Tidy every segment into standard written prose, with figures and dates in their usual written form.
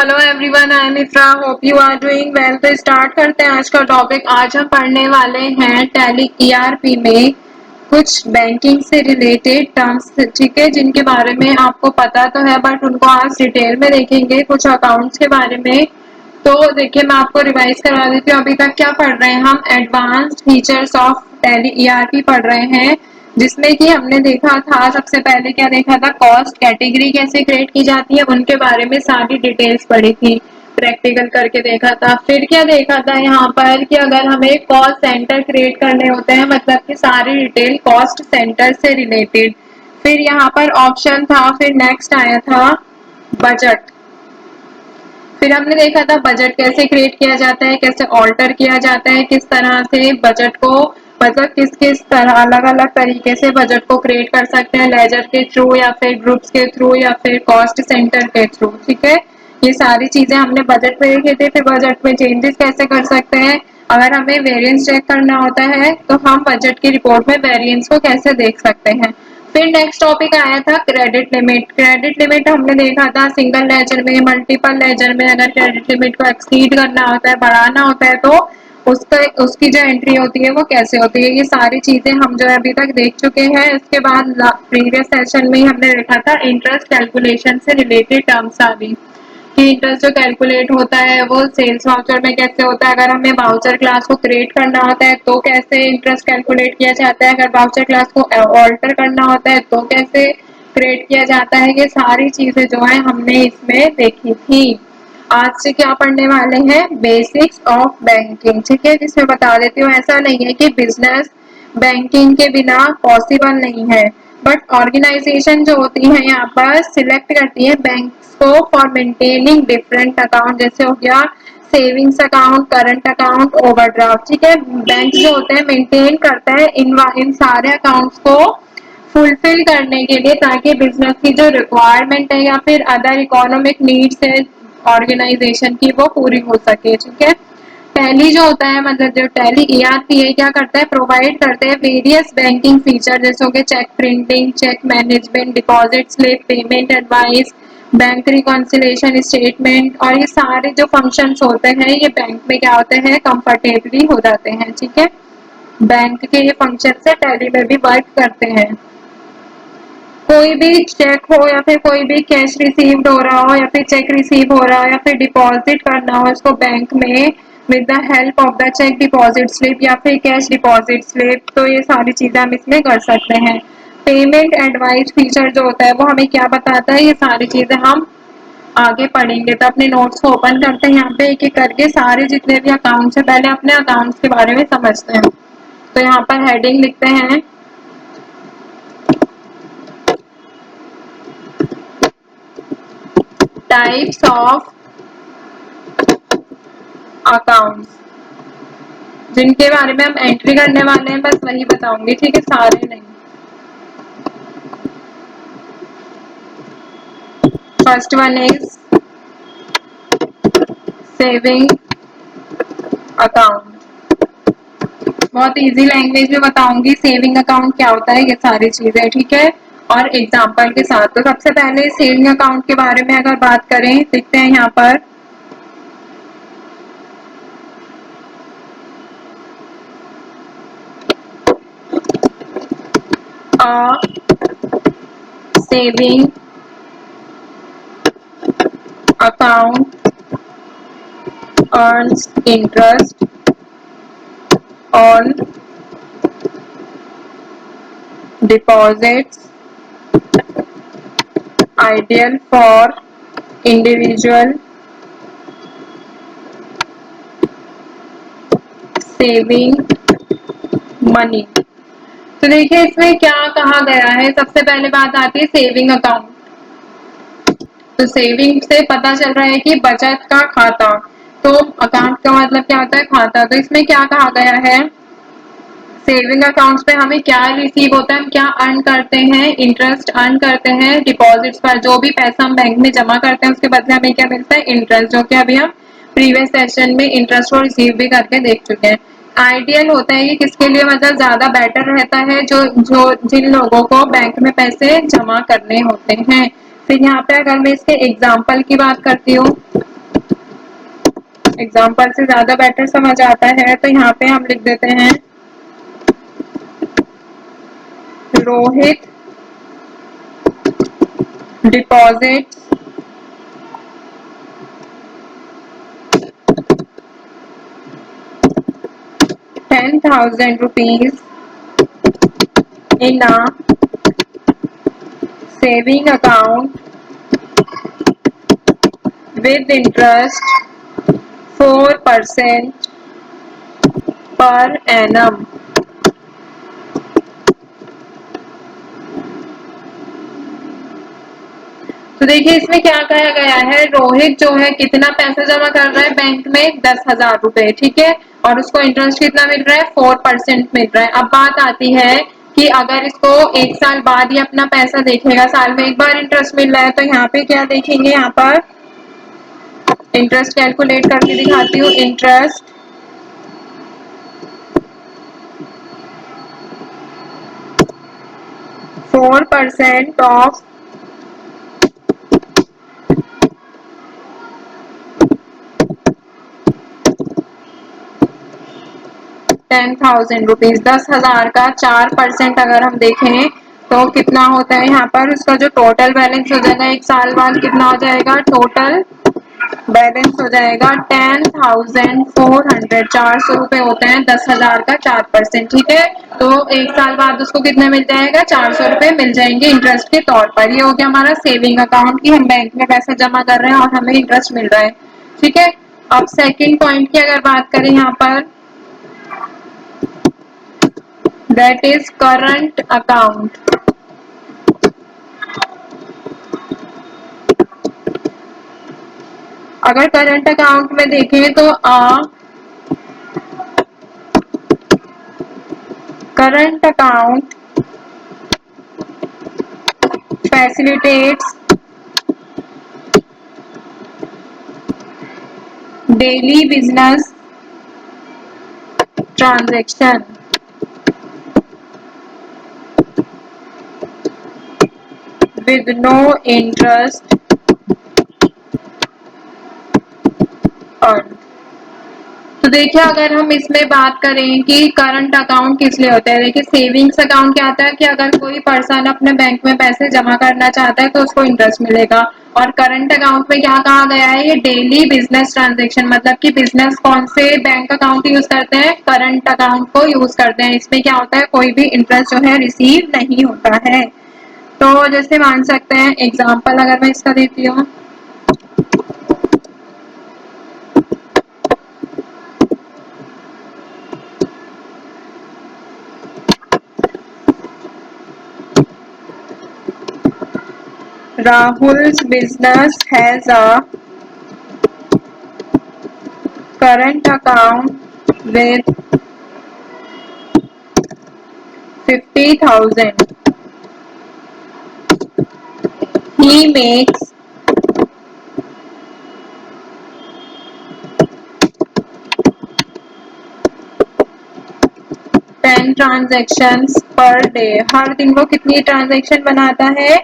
Hello everyone, I am Ifra. Hope you are doing well. तो start करते हैं आज का टॉपिक। आज हम पढ़ने वाले हैं टैली ईआरपी में कुछ बैंकिंग से रिलेटेड टर्म्स, ठीक है, जिनके बारे में आपको पता तो है बट उनको आज डिटेल में देखेंगे। कुछ अकाउंट्स के बारे में। तो देखिए, मैं आपको रिवाइज करवा देती हूँ। अभी तक क्या पढ़ रहे हैं हम? Advanced features of tally ERP पढ़ रहे हैं, जिसमें कि हमने देखा था, सबसे पहले क्या देखा था, कॉस्ट कैटेगरी कैसे क्रिएट की जाती है उनके बारे में सारी डिटेल्स पढ़ी थी, प्रैक्टिकल करके देखा था। फिर क्या देखा था यहाँ पर कि अगर हमें कॉस्ट सेंटर क्रिएट करने होते हैं, मतलब कि सारी डिटेल कॉस्ट सेंटर से रिलेटेड। फिर यहाँ पर ऑप्शन था, फिर नेक्स्ट आया था बजट। फिर हमने देखा था बजट कैसे क्रिएट किया जाता है, कैसे ऑल्टर किया जाता है, किस तरह से बजट को, मतलब किस किस तरह अलग अलग तरीके से बजट को क्रिएट कर सकते हैं, लेजर के थ्रू या फिर ग्रुप्स के थ्रू या फिर कॉस्ट सेंटर के थ्रू। ठीक है, ये सारी चीजें हमने बजट में देखी थी। फिर बजट में चेंजेस कैसे कर सकते हैं, अगर हमें वेरिएंस चेक करना होता है तो हम बजट की रिपोर्ट में वेरिएंस को कैसे देख सकते हैं। फिर नेक्स्ट टॉपिक आया था क्रेडिट लिमिट। क्रेडिट लिमिट हमने देखा था सिंगल लेजर में, मल्टीपल लेजर में अगर क्रेडिट लिमिट को एक्सीड करना होता है, बढ़ाना होता है, तो उसका उसकी जो एंट्री होती है वो कैसे होती है। ये सारी चीजें हम जो अभी तक देख चुके हैं। इसके बाद प्रीवियस सेशन में ही हमने देखा था इंटरेस्ट कैलकुलेशन से रिलेटेड टर्म्स आ गई कि इंटरेस्ट जो कैलकुलेट होता है वो सेल्स वाउचर में कैसे होता है, अगर हमें वाउचर क्लास को क्रिएट करना होता है तो कैसे इंटरेस्ट कैलकुलेट किया जाता है, अगर वाउचर क्लास को ऑल्टर करना होता है तो कैसे क्रिएट किया जाता है। ये सारी चीजें जो है हमने इसमें देखी थी। आज से क्या पढ़ने वाले हैं, बेसिक्स ऑफ बैंकिंग। ठीक है, जिसमें बता देती हूँ, ऐसा नहीं है कि बिजनेस बैंकिंग के बिना पॉसिबल नहीं है, बट ऑर्गेनाइजेशन जो होती है यहाँ पर सिलेक्ट करती है बैंक को फॉर मेंटेनिंग डिफरेंट अकाउंट। जैसे हो गया savings account, current account, overdraft. ठीक है, बैंक जो होते हैं मेंटेन करता है इन सारे अकाउंट्स को फुलफिल करने के लिए, ताकि बिजनेस की जो रिक्वायरमेंट है या फिर अदर इकोनॉमिक नीड्स है ऑर्गेनाइजेशन की वो पूरी हो सके। ठीक है, टैली जो होता है, मतलब जो टैली ईआरपी है, क्या करता है, प्रोवाइड करते हैं वेरियस बैंकिंग फीचर, जैसे हो गए cheque printing, cheque management, deposit slip, payment advice, bank reconciliation statement. और ये सारे जो फंक्शंस होते हैं ये बैंक में क्या होते हैं, कंफर्टेबली हो जाते हैं। ठीक है, बैंक के ये फंक्शन से टैली में भी वर्क करते हैं। कोई भी चेक हो या फिर कोई भी कैश रिसीव्ड हो रहा हो या फिर चेक रिसीव हो रहा हो या फिर डिपॉजिट करना हो इसको बैंक में with the help of the cheque deposit slip या फिर कैश डिपॉजिट स्लिप, तो ये सारी चीजें हम इसमें कर सकते हैं। पेमेंट एडवाइस फीचर जो होता है वो हमें क्या बताता है, ये सारी चीजें हम आगे पढ़ेंगे। तो अपने नोट्स को ओपन करते हैं, यहाँ पे एक एक करके सारे जितने भी अकाउंट्स है पहले अपने अकाउंट्स के बारे में समझते हैं। तो यहाँ पर हेडिंग लिखते हैं टाइप्स ऑफ अकाउंट्स, जिनके बारे में हम एंट्री करने वाले हैं, बस वही बताऊंगी। ठीक है, सारे नहीं। First one is saving account. बहुत इजी लैंग्वेज में बताऊंगी सेविंग अकाउंट क्या होता है, ये सारी चीजें। ठीक है, और एग्जांपल के साथ। तो सबसे पहले सेविंग अकाउंट के बारे में अगर बात करें, देखते हैं यहाँ पर saving account earns interest on deposits, ideal for individual saving money। तो देखिए इसमें क्या कहा गया है, सबसे पहले बात आती है सेविंग अकाउंट। तो सेविंग से पता चल रहा है कि बचत का खाता, तो अकाउंट का मतलब क्या होता है, खाता। तो इसमें क्या कहा गया है, सेविंग अकाउंट्स पे हमें क्या रिसीव होता है, हम क्या अर्न करते हैं, इंटरेस्ट अर्न करते हैं डिपॉजिट्स पर। जो भी पैसा हम बैंक में जमा करते हैं उसके बदले हमें क्या मिलता है, इंटरेस्ट, जो कि अभी हम प्रीवियस सेशन में इंटरेस्ट को रिसीव भी करके देख चुके हैं। आइडियल होता है ये किसके लिए, मतलब ज्यादा बेटर रहता है जो जो जिन लोगों को बैंक में पैसे जमा करने होते हैं। फिर यहाँ पे अगर मैं इसके एग्जाम्पल की बात करती हूँ, एग्जाम्पल से ज्यादा बेटर समझ आता है तो यहाँ पे हम लिख देते हैं Rohit deposit 10,000 rupees in a saving account with interest 4% per annum। तो देखिए इसमें क्या कहा गया है, रोहित जो है कितना पैसा जमा कर रहा है बैंक में, 10,000 रुपए, ठीक है, और उसको इंटरेस्ट कितना मिल रहा है, 4% मिल रहा है। अब बात आती है कि अगर इसको एक साल बाद ही अपना पैसा देखेगा, साल में एक बार इंटरेस्ट मिल रहा है, तो यहाँ पे क्या देखेंगे, यहाँ पर इंटरेस्ट कैलकुलेट करके दिखाती हूँ। इंटरेस्ट 4% ऑफ 10,000 रुपीज, 10,000 का 4% अगर हम देखें तो कितना होता है, यहाँ पर उसका जो टोटल बैलेंस हो जाएगा एक साल बाद कितना हो जाएगा, टोटल बैलेंस हो जाएगा 10,400, 400 रुपए होते हैं 10,000 का 4%, ठीक है। तो एक साल बाद उसको कितना मिल जाएगा, 400 रुपए मिल जाएंगे इंटरेस्ट के तौर पर। ये हो गया हमारा सेविंग अकाउंट की हम बैंक में पैसा जमा कर रहे हैं और हमें इंटरेस्ट मिल रहा है, ठीक है। अब सेकेंड पॉइंट की अगर बात करें यहाँ पर, दैट इज करंट अकाउंट। अगर करंट अकाउंट में देखें तो current account facilitates daily business transaction with no interest earned। तो देखिए अगर हम इसमें बात करें कि करंट अकाउंट किस लिए होता है, देखिए सेविंग्स अकाउंट क्या आता है कि अगर कोई पर्सन अपने बैंक में पैसे जमा करना चाहता है तो उसको इंटरेस्ट मिलेगा, और करंट अकाउंट में क्या कहा गया है, ये डेली बिजनेस ट्रांजेक्शन, मतलब कि बिजनेस कौन से बैंक अकाउंट यूज करते हैं, करंट अकाउंट को यूज करते हैं। इसमें क्या होता है, कोई भी इंटरेस्ट जो है रिसीव नहीं होता है। तो जैसे मान सकते हैं, एग्जाम्पल अगर मैं इसका देती हूँ, Rahul's business has a current account with 50,000। He makes 10 transactions per day। हर दिन वो कितनी ट्रांजेक्शन बनाता है,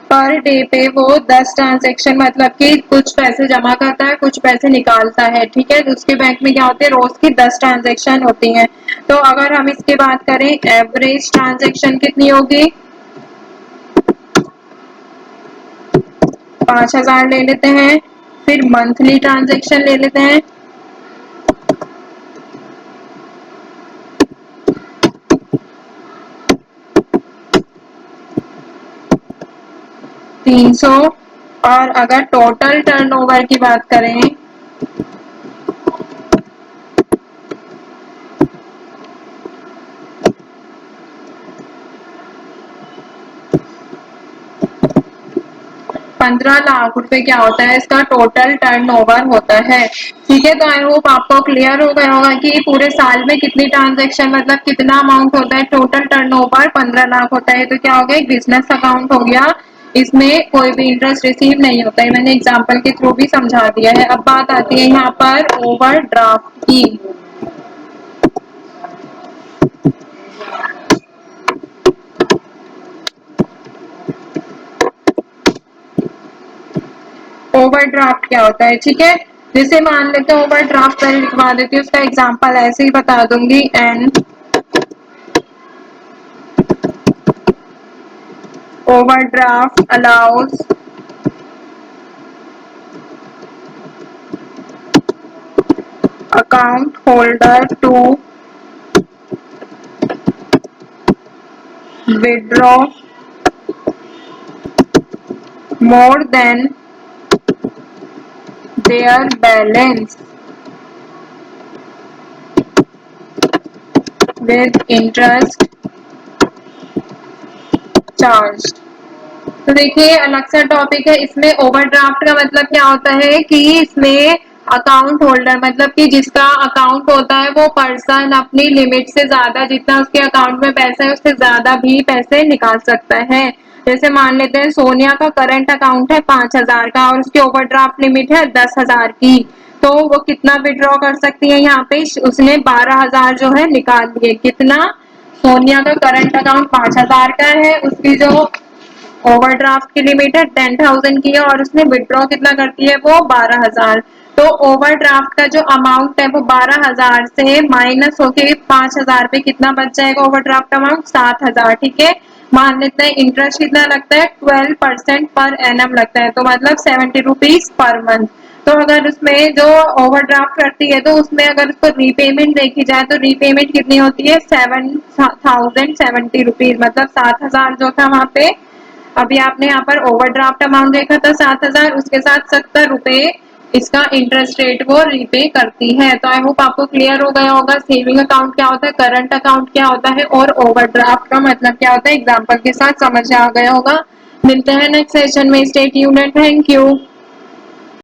पर डे पे वो 10 ट्रांजेक्शन, मतलब कि कुछ पैसे जमा करता है कुछ पैसे निकालता है, ठीक है। तो उसके बैंक में क्या होते हैं, रोज की 10 ट्रांजेक्शन होती हैं। तो अगर हम इसकी बात करें, एवरेज ट्रांजेक्शन कितनी होगी, 5,000 ले लेते हैं। फिर मंथली ट्रांजेक्शन ले लेते हैं, 300। और अगर टोटल टर्नओवर की बात करें, ₹15 लाख क्या होता है, इसका टोटल टर्नओवर होता है, ठीक है। तो आई होप आपको क्लियर हो गया होगा कि पूरे साल में कितनी ट्रांजेक्शन, मतलब कितना अमाउंट होता है, टोटल टर्नओवर 15 लाख होता है। तो क्या हो गया, एक बिजनेस अकाउंट हो गया, इसमें कोई भी इंटरेस्ट रिसीव नहीं होता है। मैंने एग्जाम्पल के थ्रू भी समझा दिया है। अब बात आती है यहाँ पर ओवरड्राफ्ट की। ओवरड्राफ्ट क्या होता है, ठीक है। जैसे मान लेते हैं ओवरड्राफ्ट पहले लिखवा देती हूँ, उसका एग्जांपल ऐसे ही बता दूंगी। An overdraft allows account holder to withdraw more than their balance with interest charged। तो देखिए अलग सा टॉपिक है, इसमें ओवरड्राफ्ट का मतलब क्या होता है कि इसमें अकाउंट होल्डर मतलब कि जिसका अकाउंट होता है वो पर्सन अपनी लिमिट से ज्यादा, जितना उसके अकाउंट में पैसा है उससे ज्यादा भी पैसे निकाल सकता है। जैसे मान लेते हैं सोनिया का करंट अकाउंट है 5,000 का और उसकी ओवरड्राफ्ट लिमिट है 10,000 की, तो वो कितना विड्रॉ कर सकती है? यहाँ पे उसने 12,000 जो है निकाल लिए। कितना? सोनिया का करंट अकाउंट 5,000 का है, उसकी जो ओवरड्राफ्ट की लिमिट है 10,000 की है और उसने विड्रॉ कितना करती है? वो 12,000। तो ओवरड्राफ्ट का जो अमाउंट है वो 12,000 से माइनस होके 5,000 पे कितना बच जाएगा? Overdraft amount 7,000। ठीक है, मान लेते हैं इंटरेस्ट कितना लगता है? 12% पर एनम लगता है, तो मतलब 70 रुपीज पर मंथ। तो अगर उसमें जो ओवरड्राफ्ट करती है तो उसमें अगर उसको रीपेमेंट देखी जाए तो रीपेमेंट कितनी होती है? 7,070 रुपीज, मतलब 7,000 जो था वहां पे। अभी आपने यहाँ पर ओवरड्राफ्ट अमाउंट देखा था 7,000, उसके साथ 70 रुपए इसका इंटरेस्ट रेट वो रीपे करती है। तो आई होप आपको क्लियर हो गया होगा सेविंग अकाउंट क्या होता है, करंट अकाउंट क्या होता है और ओवरड्राफ्ट का मतलब क्या होता है। एग्जाम्पल के साथ समझ आ गया होगा। मिलते हैं नेक्स्ट सेशन में। Stay tuned and thank you.